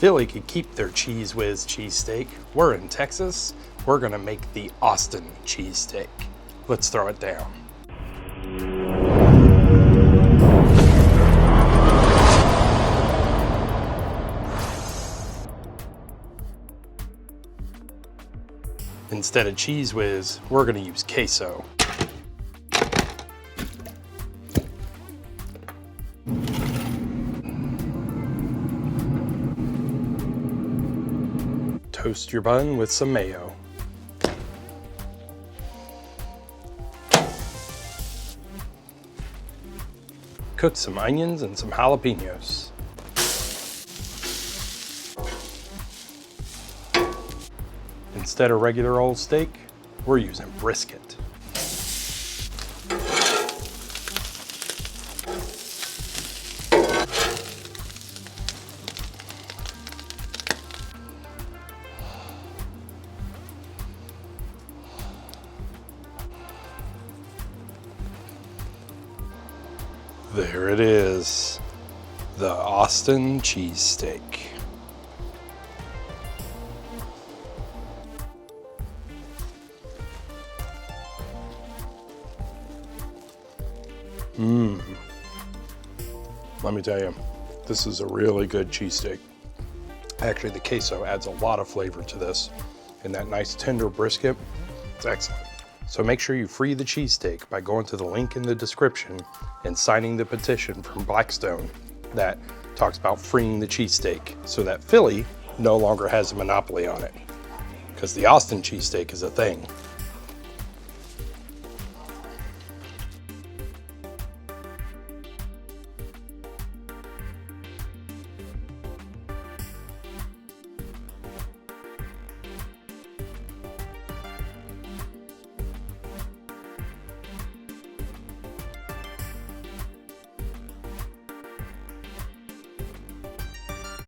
Philly could keep their Cheese Whiz cheesesteak. We're in Texas. We're gonna make the Austin cheesesteak. Let's throw it down. Instead of Cheese Whiz, we're gonna use Queso. Toast your bun with some mayo. Cook some onions and some jalapenos. Instead of regular old steak, we're using brisket. There it is, the Austin cheesesteak. Let me tell you, this is a really good cheesesteak. Actually, the queso adds a lot of flavor to this, and that nice tender brisket, it's excellent. So make sure you free the cheesesteak by going to the link in the description and signing the petition from Blackstone that talks about freeing the cheesesteak so that Philly no longer has a monopoly on it. Because the Austin cheesesteak is a thing.